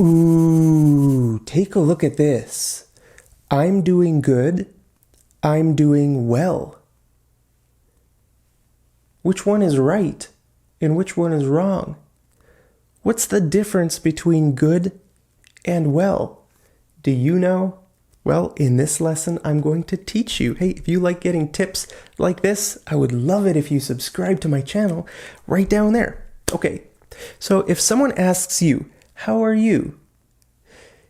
Ooh, take a look at this. I'm doing good. I'm doing well. Which one is right and which one is wrong? What's the difference between good and well? Do you know? Well, in this lesson, I'm going to teach you. Hey, if you like getting tips like this, I would love it if you subscribe to my channel right down there. Okay, so if someone asks you, how are you?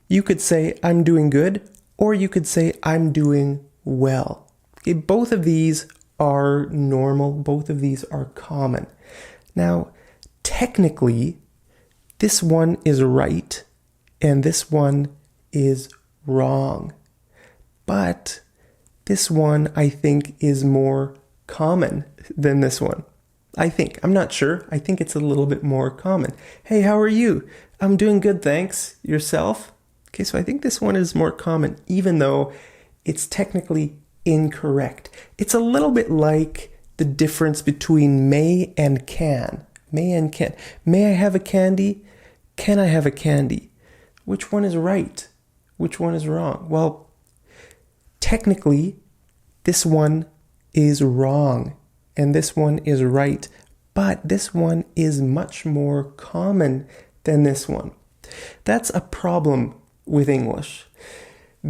You could say, I'm doing good, or you could say, I'm doing well. Okay, both of these are normal. Both of these are common. Now, technically, this one is right, and this one is wrong. But this one, I think, is more common than this one. I think. I'm not sure. I think it's a little bit more common. Hey, how are you? I'm doing good, thanks. Yourself? Okay, so I think this one is more common, even though it's technically incorrect. It's a little bit like the difference between may and can. May and can. May I have a candy? Can I have a candy? Which one is right? Which one is wrong? Well, technically, this one is wrong and this one is right, but this one is much more common than this one. That's a problem with English.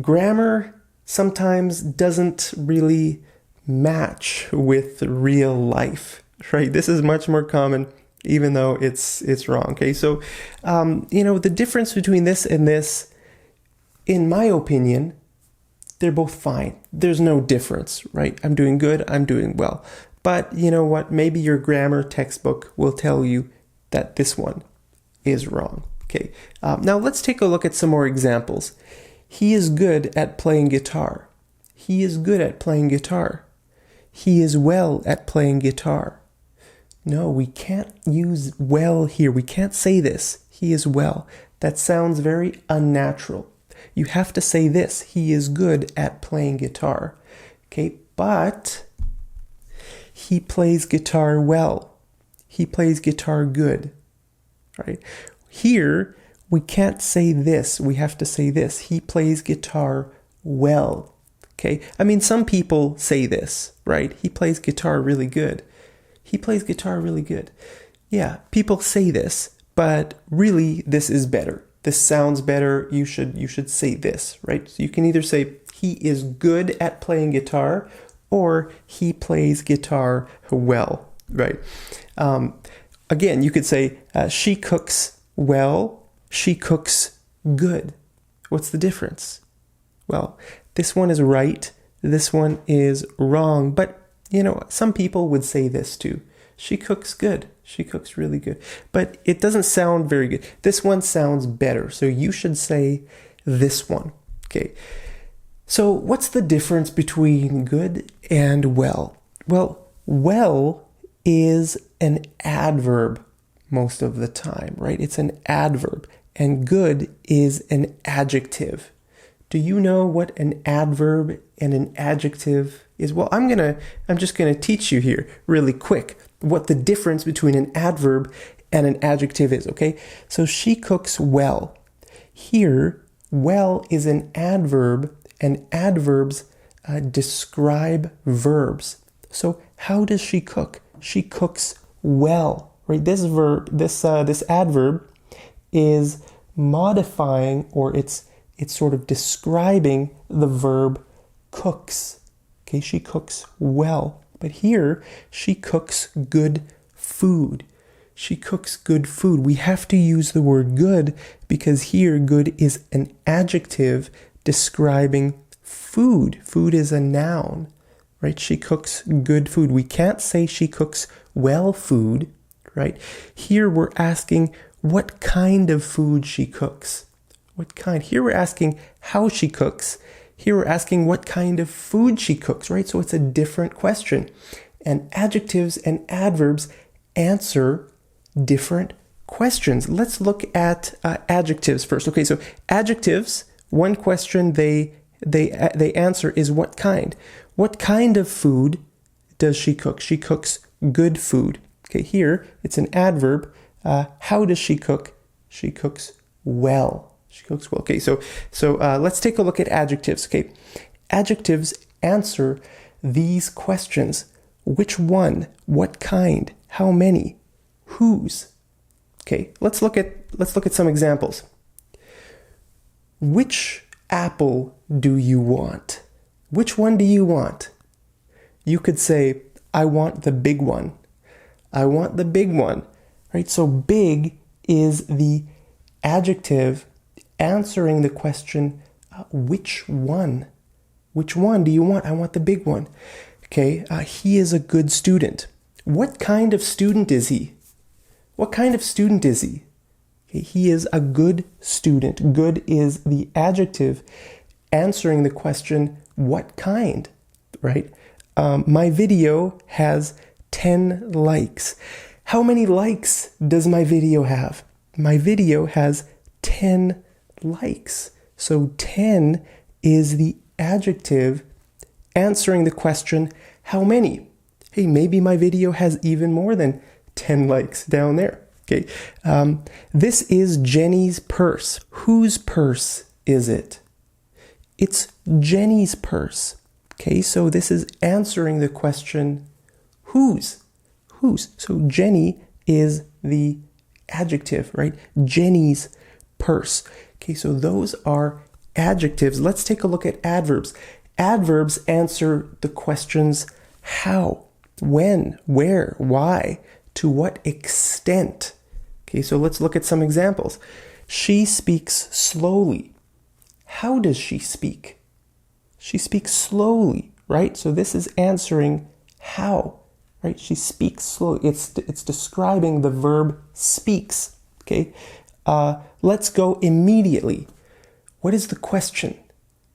Grammar sometimes doesn't really match with real life, right? This is much more common, even though it's wrong. Okay, so the difference between this and this, in my opinion, they're both fine. There's no difference, right? I'm doing good, I'm doing well. But you know what? Maybe your grammar textbook will tell you that this one is wrong. Okay, now let's take a look at some more examples. He is good at playing guitar. He is good at playing guitar. He is well at playing guitar. No, we can't use well here. We can't say this. He is well. That sounds very unnatural. You have to say this. He is good at playing guitar. Okay, but he plays guitar well. He plays guitar good. Right? Here, we can't say this. We have to say this. He plays guitar well. Okay? I mean, some people say this, right? He plays guitar really good. He plays guitar really good. Yeah, people say this, but really this is better. This sounds better. You should say this, right? So you can either say he is good at playing guitar or he plays guitar well, right? Again, you could say she cooks well, she cooks good. What's the difference? Well, this one is right, this one is wrong, but some people would say this too. She cooks good. She cooks really good. But it doesn't sound very good. This one sounds better. So you should say this one. Okay. So what's the difference between good and well? Well, well is an adverb most of the time, right? It's an adverb. And good is an adjective. Do you know what an adverb and an adjective is? Well, I'm just gonna teach you here really quick what the difference between an adverb and an adjective is, okay? So she cooks well. Here, well is an adverb, and adverbs describe verbs. So how does she cook? She cooks well, right? This verb, this adverb is modifying, or it's sort of describing the verb cooks. Okay, she cooks well. But here, she cooks good food. She cooks good food. We have to use the word good because here good is an adjective describing food. Food is a noun, right? She cooks good food. We can't say she cooks well food, right? Here we're asking what kind of food she cooks. What kind? Here we're asking how she cooks. Here we're asking what kind of food she cooks, right? So it's a different question. And adjectives and adverbs answer different questions. Let's look at adjectives first. Okay, so adjectives, one question they answer is what kind. What kind of food does she cook? She cooks good food. Okay, here it's an adverb. How does she cook? She cooks well. She cooks well. Okay, so let's take a look at adjectives. Okay, adjectives answer these questions. Which one? What kind? How many? Whose? Okay, let's look at some examples. Which apple do you want? Which one do you want? You could say, I want the big one. I want the big one. Right? So big is the adjective answering the question, which one? Which one do you want? I want the big one. Okay, he is a good student. What kind of student is he? What kind of student is he? Okay, he is a good student. Good is the adjective answering the question, what kind? Right? My video has 10 likes. How many likes does my video have? My video has 10 likes. So 10 is the adjective answering the question, how many? Hey, maybe my video has even more than 10 likes down there. Okay, this is Jenny's purse. Whose purse is it? It's Jenny's purse. Okay, so this is answering the question, whose? Whose? So Jenny is the adjective, right? Jenny's purse. Okay, so those are adjectives. Let's take a look at adverbs. Adverbs answer the questions how, when, where, why, to what extent. Okay, so let's look at some examples. She speaks slowly. How does she speak? She speaks slowly, right? So this is answering how, right? She speaks slowly. It's describing the verb speaks, okay? Let's go immediately. What is the question?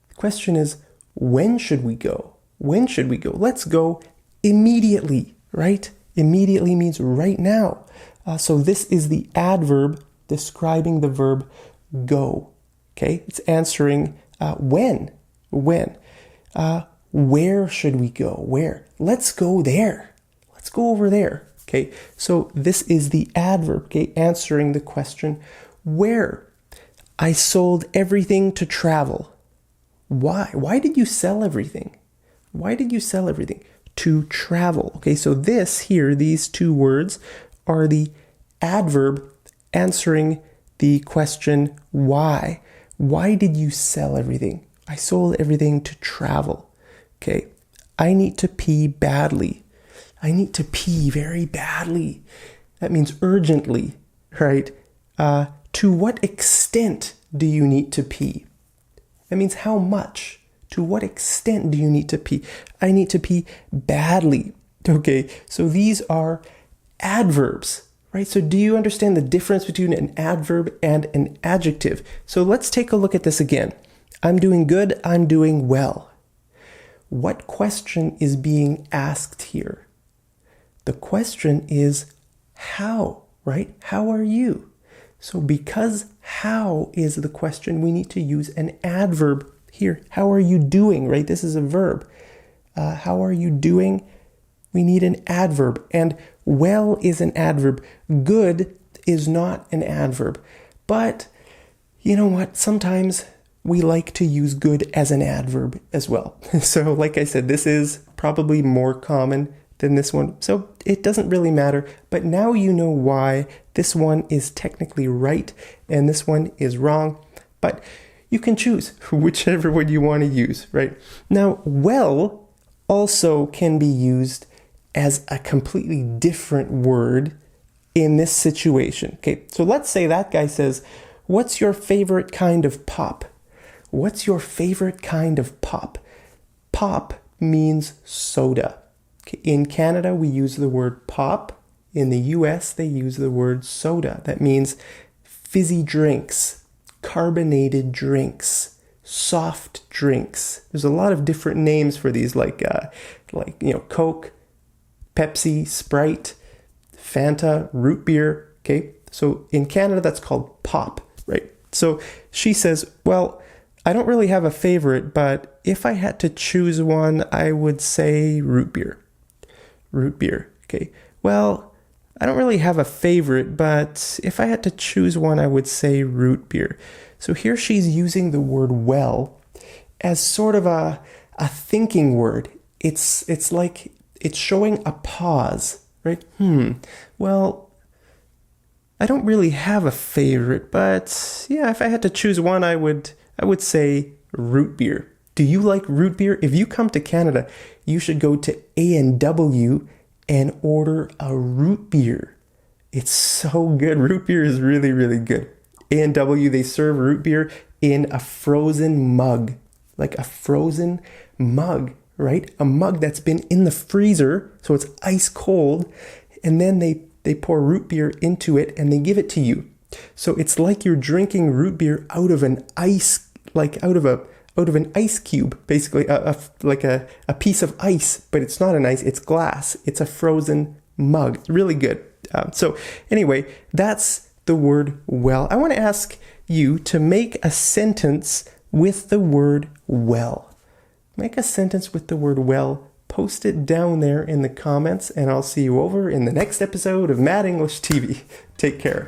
The question is, when should we go? When should we go? Let's go immediately, right? Immediately means right now. So this is the adverb describing the verb go, okay? It's answering when. When. Where should we go? Where? Let's go there. Let's go over there, okay? So this is the adverb, okay? Answering the question, where? I sold everything to travel. Why? Why did you sell everything? Why did you sell everything? To travel. Okay, so this here, these two words are the adverb answering the question, why? Why did you sell everything? I sold everything to travel. Okay, I need to pee badly. I need to pee very badly. That means urgently, right? To what extent do you need to pee? That means how much. To what extent do you need to pee? I need to pee badly. Okay, so these are adverbs, right? So do you understand the difference between an adverb and an adjective? So let's take a look at this again. I'm doing good, I'm doing well. What question is being asked here? The question is how, right? How are you? So because how is the question, we need to use an adverb here. How are you doing, right? This is a verb. How are you doing? We need an adverb. And well is an adverb. Good is not an adverb. But you know what? Sometimes we like to use good as an adverb as well. So like I said, this is probably more common than this one. So it doesn't really matter. But now you know why this one is technically right and this one is wrong. But you can choose whichever one you want to use, right? Now, well also can be used as a completely different word in this situation. Okay, so let's say that guy says, what's your favorite kind of pop? What's your favorite kind of pop? Pop means soda. Okay, in Canada, we use the word pop. In the US, they use the word soda. That means fizzy drinks, carbonated drinks, soft drinks. There's a lot of different names for these, like Coke, Pepsi, Sprite, Fanta, root beer. Okay, so in Canada, that's called pop, right? So she says, well, I don't really have a favorite, but if I had to choose one, I would say root beer. Root beer. Okay. Well, I don't really have a favorite, but if I had to choose one, I would say root beer. So here she's using the word well as sort of a thinking word. It's like it's showing a pause, right? Well, I don't really have a favorite, but yeah, if I had to choose one, I would say root beer. Do you like root beer? If you come to Canada, you should go to A&W and order a root beer. It's so good. Root beer is really, really good. A&W, they serve root beer in a frozen mug, like a frozen mug, right? A mug that's been in the freezer, so it's ice cold, and then they pour root beer into it and they give it to you. So it's like you're drinking root beer out of an ice, like out of an ice cube, basically, like a piece of ice, but it's not an ice, it's glass. It's a frozen mug. It's really good. So anyway, that's the word well. I want to ask you to make a sentence with the word well. Make a sentence with the word well. Post it down there in the comments, and I'll see you over in the next episode of Mad English TV. Take care.